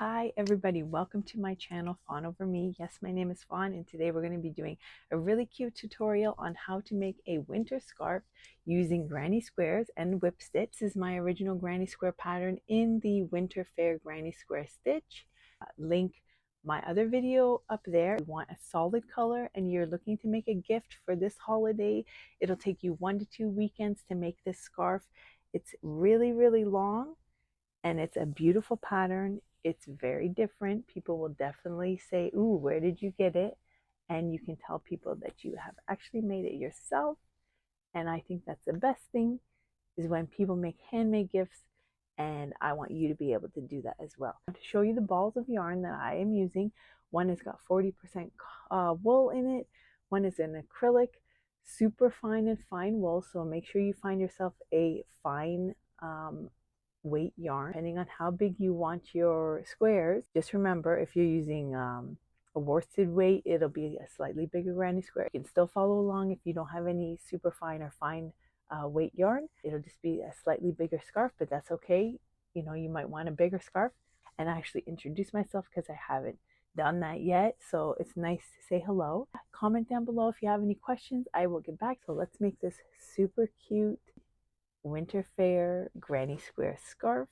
Hi everybody, welcome to my channel Fawn Over Me. Yes, my name is Fawn and today we're going to be doing a really cute tutorial on how to make a winter scarf using granny squares and whip stitch. This is my original granny square pattern in the Winter Fair granny square stitch. Link my other video up there. If you want a solid color and you're looking to make a gift for this holiday, it'll take you 1 to 2 weekends to make this scarf. It's really long and it's a beautiful pattern. It's very different. People will definitely say, ooh, where did you get it? And you can tell people that you have actually made it yourself. And I think that's the best thing, is when people make handmade gifts, and I want you to be able to do that as well. To show you the balls of yarn that I am using, one has got 40% wool in it, one is an acrylic, super fine and fine wool, so make sure you find yourself a fine weight yarn, depending on how big you want your squares. Just remember, if you're using a worsted weight, it'll be a slightly bigger granny square. You can still follow along if you don't have any super fine or fine weight yarn. It'll just be a slightly bigger scarf, but that's okay. You know, you might want a bigger scarf. And I actually introduce myself because I haven't done that yet, so it's nice to say hello. Comment down below if you have any questions. I will get back. So let's make this super cute Winter Fair granny square scarf,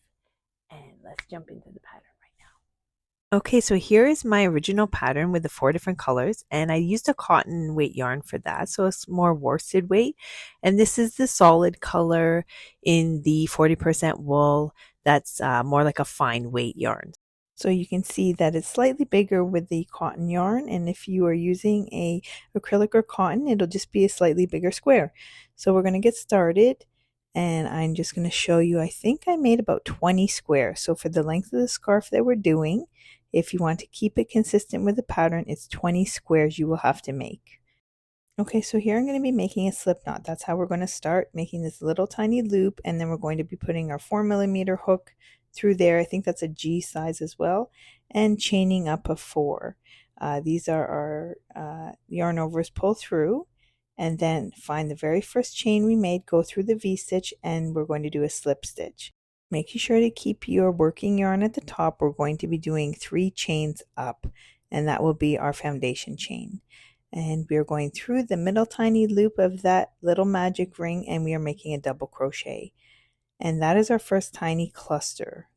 and let's jump into the pattern right now. Okay, so here is my original pattern with the 4 different colors, and I used a cotton weight yarn for that, so it's more worsted weight. And this is the solid color in the 40% wool. That's more like a fine weight yarn. So you can see that it's slightly bigger with the cotton yarn, and if you are using a acrylic or cotton, it'll just be a slightly bigger square. So we're going to get started. And I'm just going to show you, I think I made about 20 squares. So for the length of the scarf that we're doing, if you want to keep it consistent with the pattern, it's 20 squares you will have to make. Okay, so here I'm going to be making a slip knot. That's how we're going to start, making this little tiny loop, and then we're going to be putting our 4mm hook through there. I think that's a G size as well, and chaining up a 4. These are our yarn overs pull through. And then find the very first chain we made, go through the V-stitch, and we're going to do a slip stitch. Making sure to keep your working yarn at the top, we're going to be doing 3 chains up, and that will be our foundation chain. And we are going through the middle tiny loop of that little magic ring, and we are making a double crochet. And that is our first tiny cluster.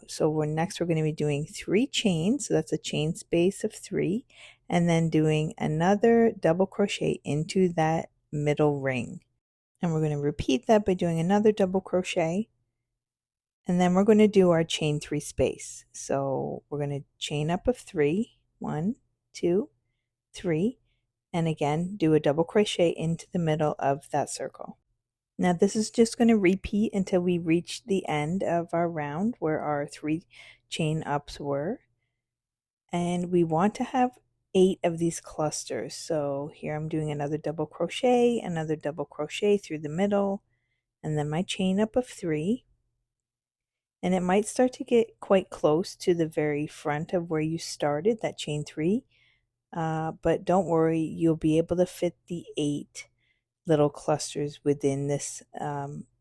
So next we're going to be doing 3 chains, so that's a chain space of 3, and then doing another double crochet into that middle ring. And we're going to repeat that by doing another double crochet, and then we're going to do our chain 3 space. So we're going to chain up of 3, 1, 2, 3, and again do a double crochet into the middle of that circle. Now this is just going to repeat until we reach the end of our round where our 3 chain ups were. And we want to have 8 of these clusters. So here I'm doing another double crochet through the middle, and then my chain up of 3. And it might start to get quite close to the very front of where you started, that chain 3. But don't worry, you'll be able to fit the 8 little clusters within this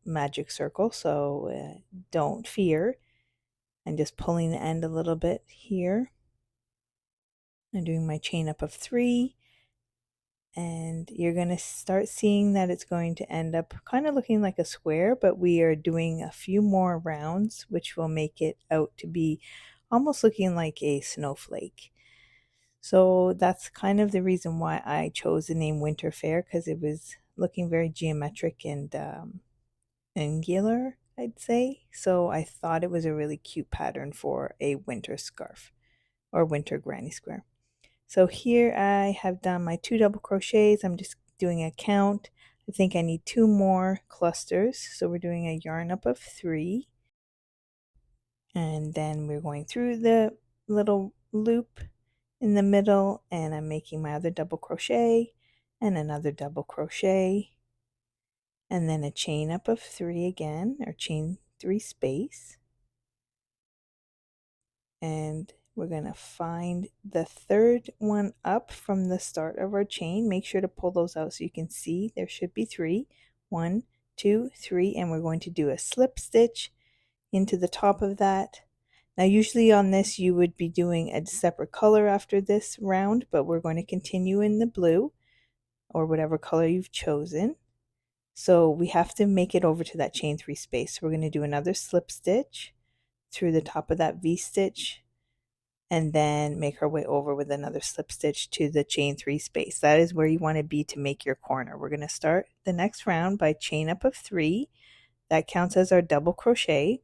magic circle, so don't fear. I'm just pulling the end a little bit here. I'm doing my chain up of 3, and you're going to start seeing that it's going to end up kind of looking like a square, but we are doing a few more rounds which will make it out to be almost looking like a snowflake. So that's kind of the reason why I chose the name Winter Fair, because it was looking very geometric and angular, I'd say. So I thought it was a really cute pattern for a winter scarf or winter granny square. So here I have done my 2 double crochets. I'm just doing a count. I think I need 2 more clusters. So we're doing a yarn up of 3. And then we're going through the little loop in the middle, and I'm making my other double crochet and another double crochet, and then a chain up of 3 again, or chain 3 space. And we're going to find the third one up from the start of our chain. Make sure to pull those out so you can see there should be 3. 1, 2, 3, and we're going to do a slip stitch into the top of that, Now usually on this you would be doing a separate color after this round, but we're going to continue in the blue or whatever color you've chosen. So we have to make it over to that chain 3 space. So we're going to do another slip stitch through the top of that V stitch and then make our way over with another slip stitch to the chain 3 space. That is where you want to be to make your corner. We're going to start the next round by chain up of 3. That counts as our double crochet.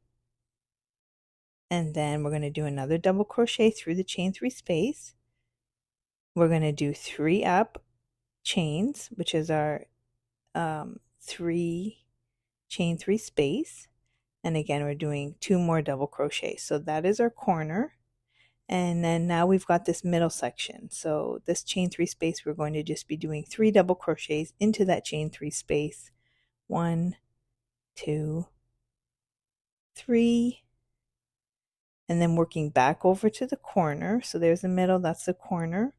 And then we're going to do another double crochet through the chain 3 space. We're going to do 3 up chains, which is our 3 chain 3 space. And again, we're doing 2 more double crochets. So that is our corner. And then now we've got this middle section. So this chain 3 space, we're going to just be doing 3 double crochets into that chain 3 space. 1, 2, 3. And then working back over to the corner. So there's the middle, that's the corner.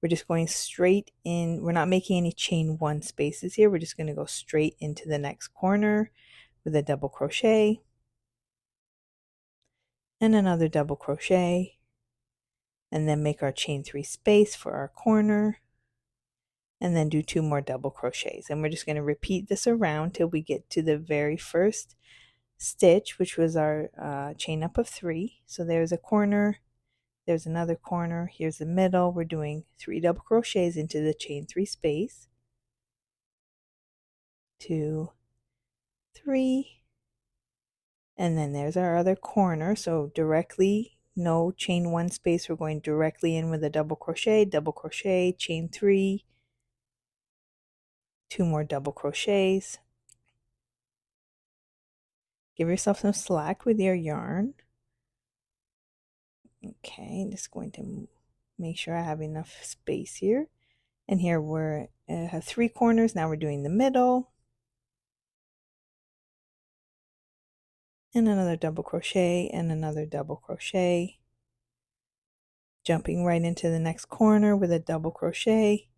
We're just going straight in. We're not making any chain 1 spaces here. We're just going to go straight into the next corner with a double crochet and another double crochet, and then make our chain 3 space for our corner, and then do 2 more double crochets. And we're just going to repeat this around till we get to the very first stitch, which was our chain up of 3. So there's a corner, there's another corner, here's the middle. We're doing 3 double crochets into the chain 3 space, 2, 3, and then there's our other corner. So directly, no chain 1 space, we're going directly in with a double crochet, chain 3, 2 more double crochets. Give yourself some slack with your yarn. Okay, just going to make sure I have enough space here. And here we're have 3 corners. Now we're doing the middle. And another double crochet and another double crochet. Jumping right into the next corner with a double crochet.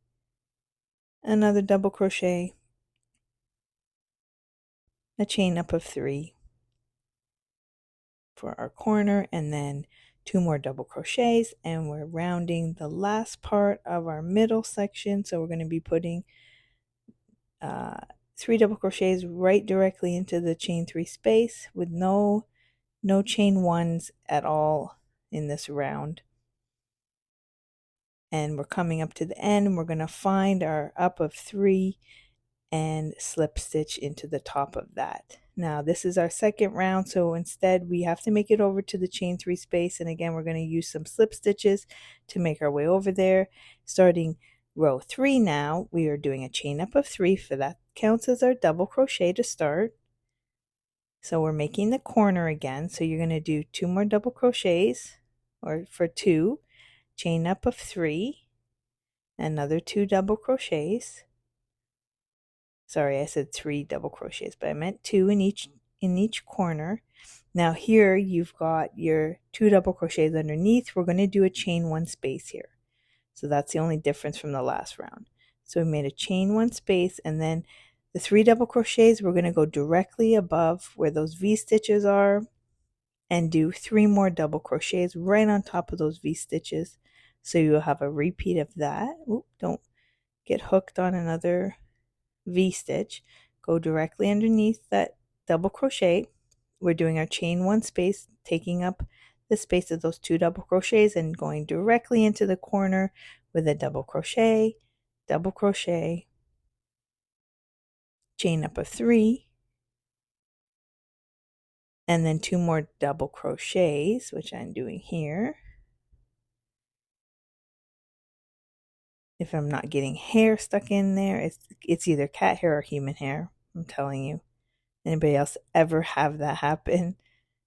Another double crochet. A chain up of 3 for our corner, and then 2 more double crochets, and we're rounding the last part of our middle section. So we're going to be putting 3 double crochets right directly into the chain 3 space with no chain 1s at all in this round. And we're coming up to the end, and we're going to find our up of 3 and slip stitch into the top of that. Now this is our second round, so instead we have to make it over to the chain 3 space, and again we're going to use some slip stitches to make our way over there. Starting row 3 now, we are doing a chain up of 3, for that counts as our double crochet to start. So we're making the corner again, so you're going to do 2 more double crochets, or for 2, chain up of 3, another 2 double crochets. Sorry, I said 3 double crochets, but I meant 2 in each corner. Now here you've got your 2 double crochets underneath. We're going to do a chain 1 space here. So that's the only difference from the last round. So we made a chain 1 space, and then the 3 double crochets, we're going to go directly above where those V stitches are and do 3 more double crochets right on top of those V stitches. So you'll have a repeat of that. Oop, don't get hooked on another V stitch. Go directly underneath that double crochet. We're doing our chain 1 space, taking up the space of those 2 double crochets and going directly into the corner with a double crochet, chain up of 3, and then 2 more double crochets, which I'm doing here. If I'm not getting hair stuck in there, it's either cat hair or human hair, I'm telling you. Anybody else ever have that happen?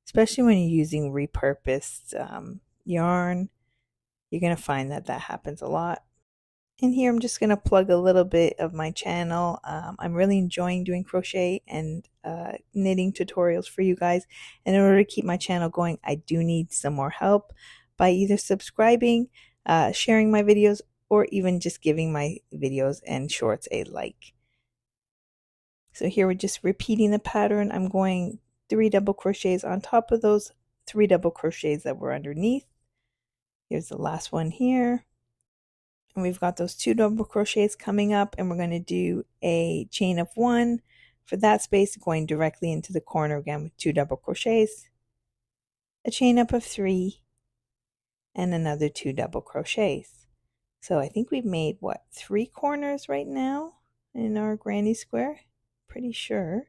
Especially when you're using repurposed yarn, you're going to find that happens a lot. And here I'm just going to plug a little bit of my channel. I'm really enjoying doing crochet and knitting tutorials for you guys. And in order to keep my channel going, I do need some more help by either subscribing, sharing my videos, or even just giving my videos and shorts a like. So here we're just repeating the pattern. I'm going 3 double crochets on top of those 3 double crochets that were underneath. Here's the last one here. And we've got those 2 double crochets coming up, and we're going to do a chain of 1 for that space, going directly into the corner again with 2 double crochets, a chain up of 3, and another 2 double crochets. So I think we've made, what, 3 corners right now in our granny square? Pretty sure.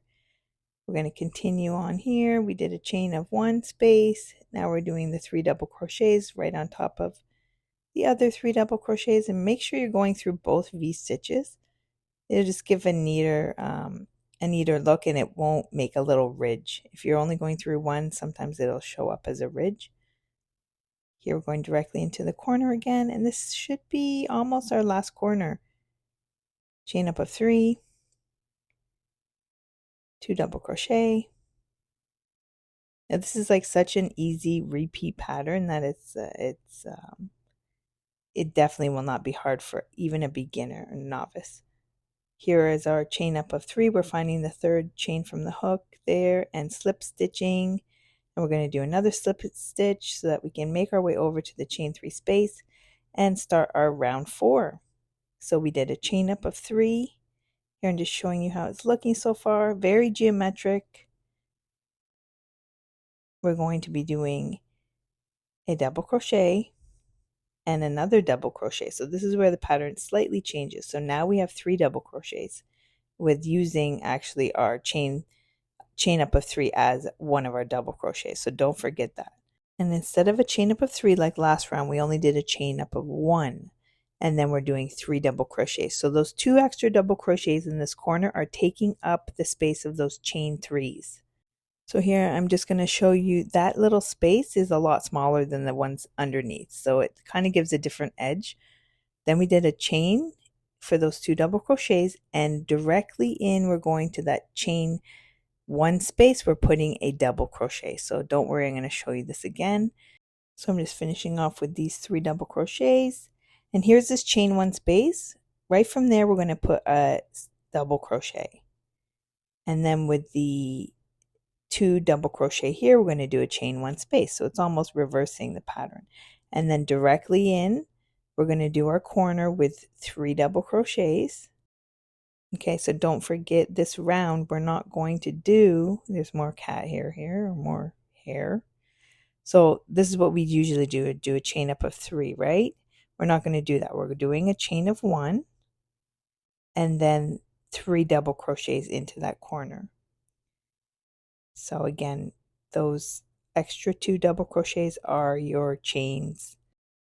We're going to continue on here. We did a chain of 1 space. Now we're doing the 3 double crochets right on top of the other 3 double crochets, and make sure you're going through both V-stitches. It'll just give a neater look, and it won't make a little ridge. If you're only going through one, sometimes it'll show up as a ridge. Here we're going directly into the corner again, and this should be almost our last corner. Chain up of 3, 2 double crochet. Now this is like such an easy repeat pattern that it definitely will not be hard for even a beginner or novice. Here is our chain up of 3. We're finding the 3rd chain from the hook there and slip stitching. And we're going to do another slip stitch so that we can make our way over to the chain 3 space and start our round 4. So we did a chain up of 3. Here I'm just showing you how it's looking so far. Very geometric. We're going to be doing a double crochet and another double crochet. So this is where the pattern slightly changes. So now we have 3 double crochets with using actually our chain up of 3 as one of our double crochets. So don't forget that. And instead of a chain up of 3 like last round, we only did a chain up of 1. And then we're doing 3 double crochets. So those 2 extra double crochets in this corner are taking up the space of those chain 3s. So here I'm just going to show you that little space is a lot smaller than the ones underneath. So it kind of gives a different edge. Then we did a chain for those 2 double crochets, and directly in we're going to that chain 1 space, we're putting a double crochet. So don't worry, I'm going to show you this again. So I'm just finishing off with these 3 double crochets. And here's this chain 1 space. Right from there, we're going to put a double crochet. And then with the 2 double crochet here, we're going to do a chain 1 space. So it's almost reversing the pattern. And then directly in, we're going to do our corner with 3 double crochets. Okay, so don't forget this round, we're not going to do, there's more cat hair here, or more hair. So this is what we usually do a chain up of 3, right? We're not going to do that. We're doing a chain of 1 and then 3 double crochets into that corner. So again, those extra 2 double crochets are your chains.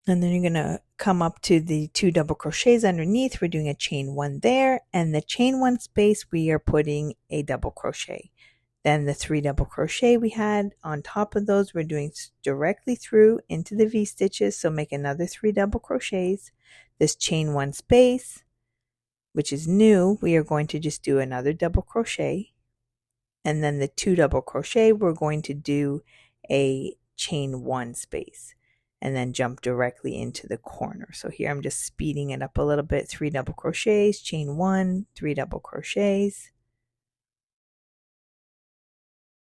And then you're going to come up to the 2 double crochets underneath. We're doing a chain 1 there, and the chain 1 space we are putting a double crochet. Then the 3 double crochet we had on top of those, we're doing directly through into the V stitches. So make another 3 double crochets. This chain 1 space, which is new, we are going to just do another double crochet. And then the 2 double crochet, we're going to do a chain 1 space and then jump directly into the corner. So here I'm just speeding it up a little bit. 3 double crochets, chain 1, 3 double crochets.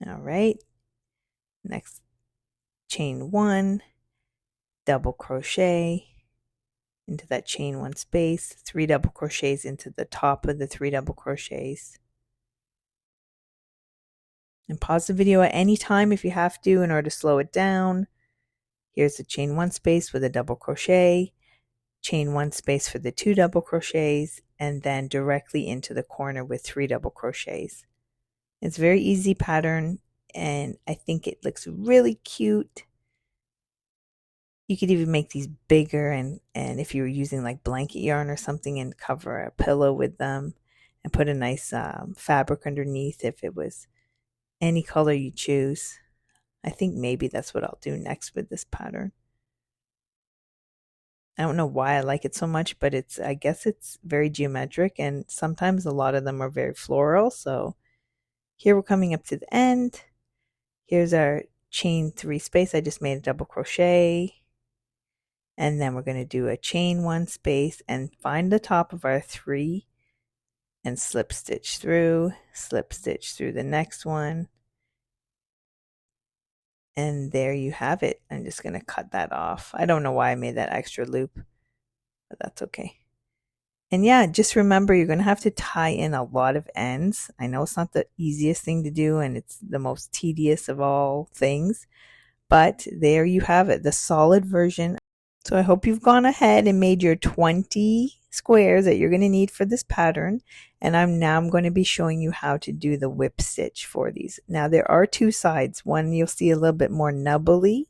All right. Next, chain 1, double crochet into that chain 1 space, 3 double crochets into the top of the 3 double crochets. And pause the video at any time if you have to in order to slow it down. Here's the chain 1 space with a double crochet, chain 1 space for the 2 double crochets, and then directly into the corner with 3 double crochets. It's a very easy pattern, and I think it looks really cute. You could even make these bigger, and if you were using like blanket yarn or something, and cover a pillow with them and put a nice fabric underneath if it was any color you choose. I think maybe that's what I'll do next with this pattern. I don't know why I like it so much, but I guess it's very geometric, and sometimes a lot of them are very floral. So here we're coming up to the end. Here's our chain 3 space. I just made a double crochet, and then we're going to do a chain 1 space and find the top of our 3 and slip stitch through the next one. And there you have it. I'm just going to cut that off. I don't know why I made that extra loop, but that's okay. And yeah, just remember you're going to have to tie in a lot of ends. I know it's not the easiest thing to do and it's the most tedious of all things, but there you have it, the solid version. So I hope you've gone ahead and made your 20 squares that you're going to need for this pattern. And I'm going to be showing you how to do the whip stitch for these. Now there are two sides. One you'll see a little bit more nubbly,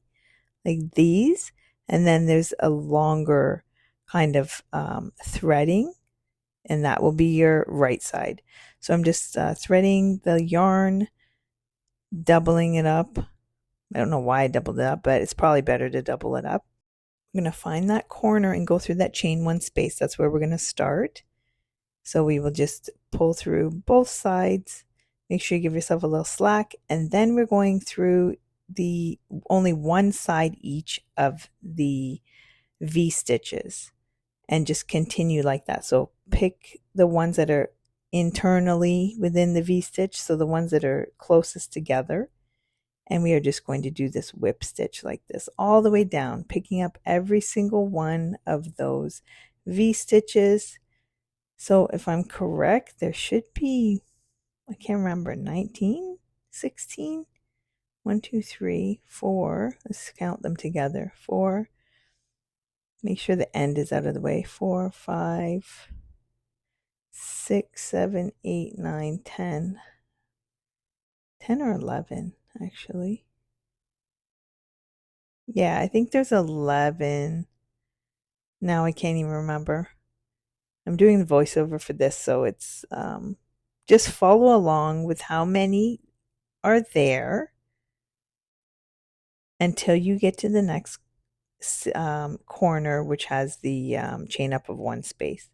like these, and then there's a longer kind of threading, and that will be your right side. So I'm just threading the yarn, doubling it up. I don't know why I doubled it up, but it's probably better to double it up. I'm going to find that corner and go through that chain one space. That's where we're going to start. So we will just pull through both sides. Make sure you give yourself a little slack, and then we're going through the only one side each of the V stitches and just continue like that. So pick the ones that are internally within the V stitch, so the ones that are closest together, and we are just going to do this whip stitch like this all the way down, picking up every single one of those V stitches. So if I'm correct, there should be, I can't remember, 19, 16, 1, 2, 3, 4. Let's count them together. 4. Make sure the end is out of the way. 4, 5, 6, 7, 8, 9, 10. 10 or 11, actually. Yeah, I think there's 11. Now I can't even remember. I'm doing the voiceover for this, so it's just follow along with how many are there until you get to the next corner, which has the chain up of one space.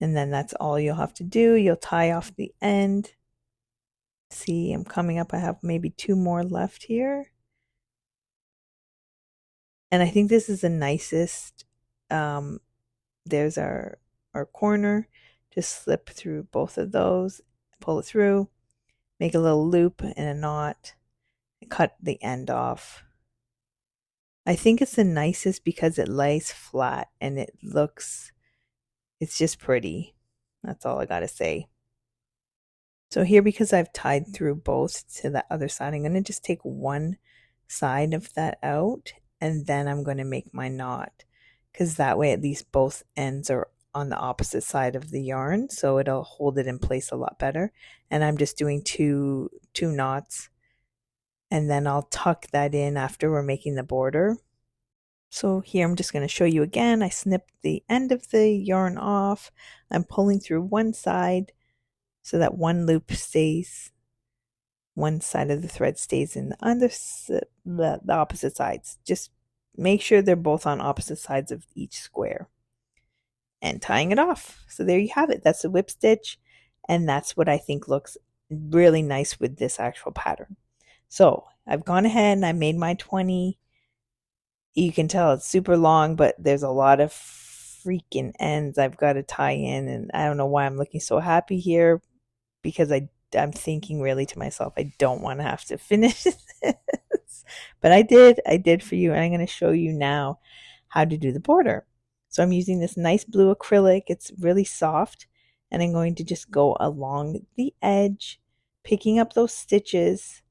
And then that's all you'll have to do. You'll tie off the end. See, I'm coming up. I have maybe 2 more left here. And I think this is the nicest. There's our corner. Just slip through both of those, pull it through, make a little loop and a knot, and cut the end off. I think it's the nicest because it lays flat and it's just pretty. That's all I gotta say. So here, because I've tied through both to the other side, I'm gonna just take one side of that out, and then I'm going to make my knot, because that way at least both ends are on the opposite side of the yarn, so it'll hold it in place a lot better. And I'm just doing two knots, and then I'll tuck that in after we're making the border. So here I'm just going to show you again. I snipped the end of the yarn off. I'm pulling through one side so that one loop stays, one side of the thread stays in the opposite sides. Just make sure they're both on opposite sides of each square, and tying it off. So there you have it. That's the whip stitch, and that's what I think looks really nice with this actual pattern. So I've gone ahead and I made my 20. You can tell it's super long, but there's a lot of freaking ends I've got to tie in, and I don't know why I'm looking so happy here, because I'm thinking really to myself, I don't want to have to finish this. But I did for you, and I'm going to show you now how to do the border. So I'm using this nice blue acrylic. It's really soft, and I'm going to just go along the edge, picking up those stitches,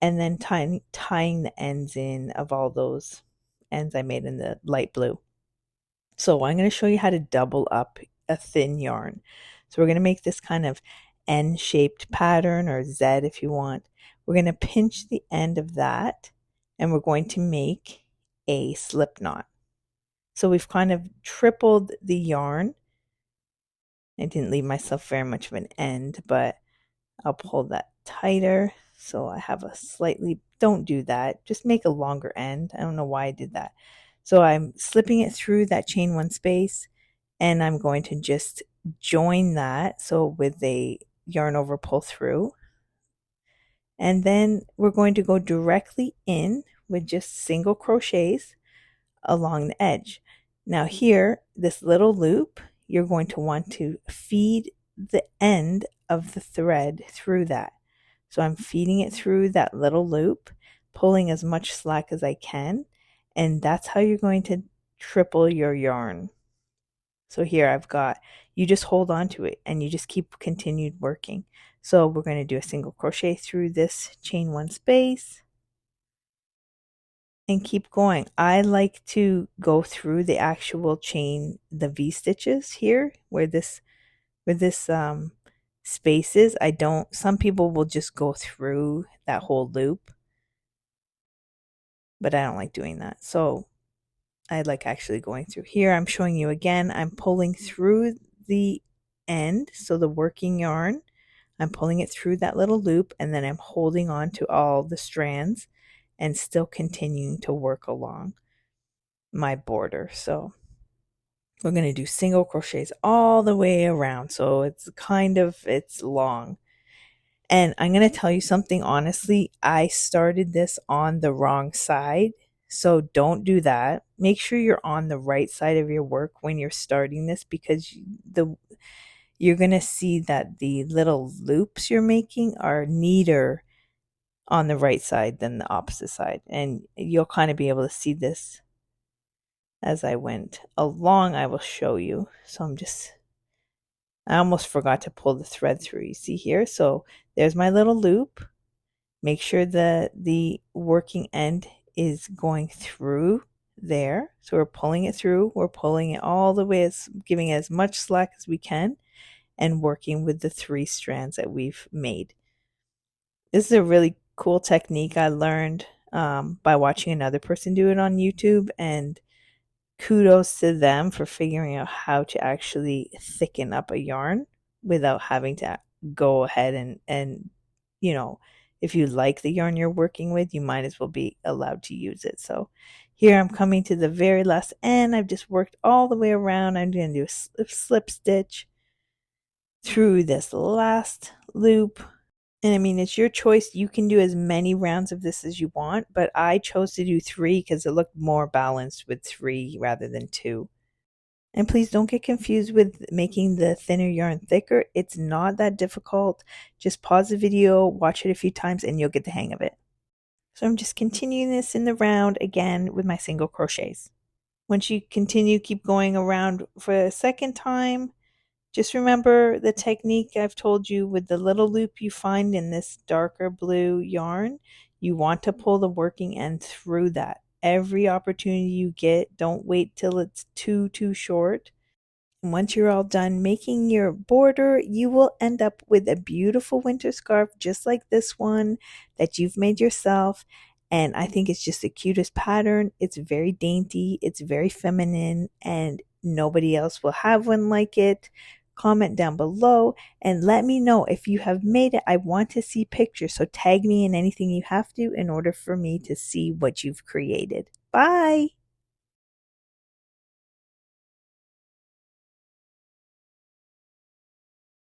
and then tying the ends in of all those ends I made in the light blue. So I'm going to show you how to double up a thin yarn. So we're going to make this kind of N-shaped pattern, or Z if you want. We're going to pinch the end of that, and we're going to make a slip knot. So we've kind of tripled the yarn. I didn't leave myself very much of an end, but I'll pull that tighter. So I have a slightly, don't do that. Just make a longer end. I don't know why I did that. So I'm slipping it through that chain one space, and I'm going to just join that. So with a yarn over pull through, and then we're going to go directly in with just single crochets along the edge. Now here, this little loop, you're going to want to feed the end of the thread through that. So I'm feeding it through that little loop, pulling as much slack as I can, and that's how you're going to triple your yarn. So here I've got, you just hold on to it and you just keep continued working. So we're going to do a single crochet through this chain one space and keep going. I like to go through the actual chain, the V stitches here where this space is. I don't, some people will just go through that whole loop, but I don't like doing that. So I like actually going through. Here I'm showing you again, I'm pulling through the end, so the working yarn, I'm pulling it through that little loop, and then I'm holding on to all the strands and still continuing to work along my border. So we're going to do single crochets all the way around, so it's long. And I'm going to tell you something honestly, I started this on the wrong side. So don't do that. Make sure you're on the right side of your work when you're starting this, because you're going to see that the little loops you're making are neater on the right side than the opposite side. And you'll kind of be able to see this as I went along. I will show you. So I almost forgot to pull the thread through. You see here? So there's my little loop. Make sure that the working end is going through there. So we're pulling it through. We're pulling it all the way, giving it as much slack as we can, and working with the 3 strands that we've made. This is a really cool technique I learned by watching another person do it on YouTube, and kudos to them for figuring out how to actually thicken up a yarn without having to go ahead and you know, if you like the yarn you're working with, you might as well be allowed to use it. So here I'm coming to the very last end. I've just worked all the way around. I'm going to do a slip stitch through this last loop. And I mean, it's your choice. You can do as many rounds of this as you want, but I chose to do 3 because it looked more balanced with 3 rather than 2. And please don't get confused with making the thinner yarn thicker. It's not that difficult. Just pause the video, watch it a few times, and you'll get the hang of it. So I'm just continuing this in the round again with my single crochets. Once you continue, keep going around for a second time. Just remember the technique I've told you with the little loop you find in this darker blue yarn. You want to pull the working end through that. Every opportunity you get, don't wait till it's too short. And once you're all done making your border, you will end up with a beautiful winter scarf just like this one that you've made yourself. And I think it's just the cutest pattern. It's very dainty, it's very feminine, and nobody else will have one like it. Comment down below and let me know if you have made it. I want to see pictures, so tag me in anything you have to in order for me to see what you've created. Bye!